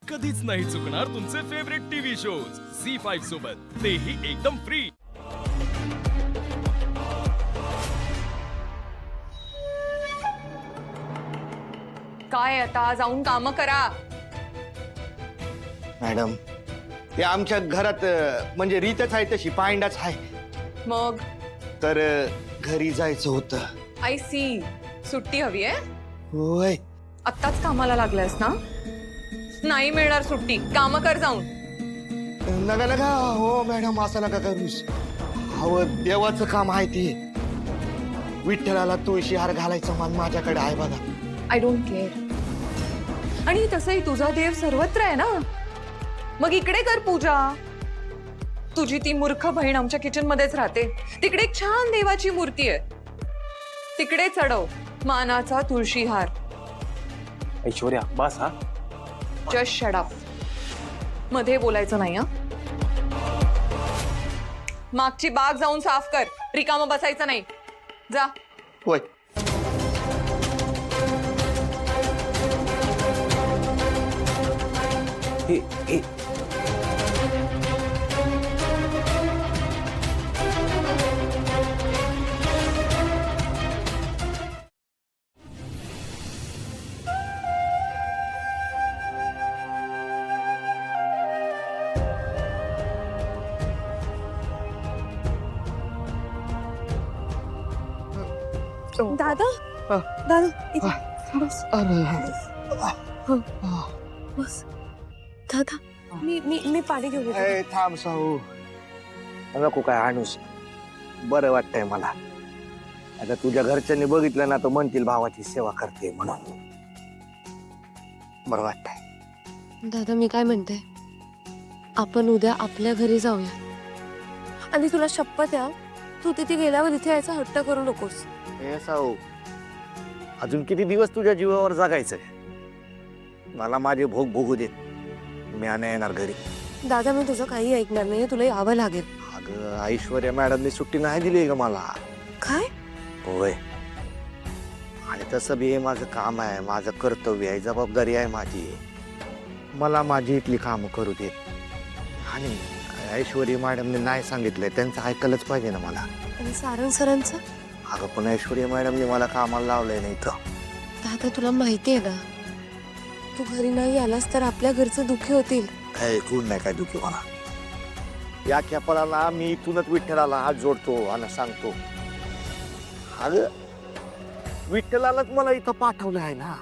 कधीच नाही चुकणार तुमचे फेवरेट टीव्ही शोज झी5 सोबत, तेही एकदम फ्री। काय आता जाऊन काम करा। मॅडम, हे आमच्या घरात म्हणजे रीतच आहे तशी, पायंडाच आहे। मग तर घरी जायचं होतं। आय सी, सुट्टी हवी आहे? होय। आत्ताच कामाला लागलायस ना? नाही मिळणार सुट्टी, काम कर जाऊन। नका नका हो मॅडम, असं नका करूस। अहो देवाचं काम आहे ते, विठ्ठलाला तुळशी हार घालायचं मान माझ्याकडे आहे बघा। I don't care. आणि तसंही तुझा देव सर्वत्र आहे ना, मग इकडे कर पूजा। तुझी ती मूर्ख बहीण आमच्या किचन मध्येच राहते, तिकडे एक छान देवाची मूर्ती आहे, तिकडे चढव मानाचा तुळशी हार। ऐश्वर्या बस हा। जस्ट शट अप, मध्ये बोलायचं नाही हा। मागची बाग जाऊन साफ कर, रिकामं बसायचं नाही, जा। होय। हे दादा दादा इथे बस बस दादा मी मी मी पाणी घेऊन येते। ए, थांब साऊ, नको काय आणूस, बरं वाटतंय मला। आता तुझ्या घरच्यांनी बघितलं ना तर म्हणतील भावाची सेवा करते म्हणून, बरं वाटतंय। दादा मी काय म्हणते, आपण उद्या आपल्या घरी जाऊया। आणि तुला शपथ आहे, तू तिथे गेल्यावर इथे यायचा हट्ट करू नकोस। ए साऊ, अजून किती दिवस तुझ्या जीवावर जगायचंय? मला माझे भोग भोगू देत, मी आणि येणार घरी। दादा मी तुझं काही ऐकणार नाही, तुला यावं लागेल। अगं ऐश्वर्या मॅडमने सुट्टी नाही दिली ग मला। काय? होय, आणि तसं बी हे माझं काम आहे, माझं कर्तव्य आहे, जबाबदारी आहे माझी। मला माझी इथली कामं करू देत, आणि ऐश्वर्या मॅडमने नाही सांगितलंय त्यांचं ऐकलंच पाहिजे ना मला। आणि सारंग सरांचं? अगं पण ऐश्वर्या मॅडमने मला कामाला लावलंय नाही तर। दादा तुला माहिती आहे ना, तू घरी नाही आलास तर आपल्या घरचं दुःखी होतील। कोण नाही काय दुखी मला। या खेपाला मी इथूनच विठ्ठलाला हात जोडतो आणि सांगतो, अगं विठ्ठलालाच मला इथं पाठवलं आहे ना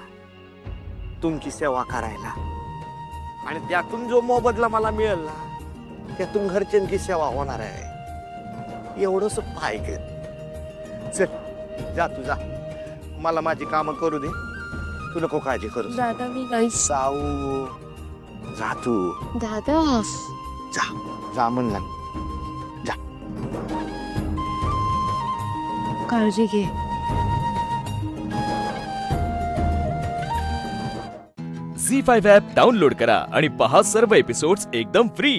तुमची सेवा करायला, आणि त्यातून जो मोबदला मला मिळेल ना त्यातून घरच्यांची सेवा होणार आहे, एवढंच पाहिजे। चल जा तू जा, मला माझी कामं करू दे, तू नको काळजी करू। दादा मी नाही। साऊ जा तू, दादा जा जा म्हणला, जा। काळजी घे। झी5 ॲप डाउनलोड करा आणि पहा सर्व एपिसोड्स एकदम फ्री।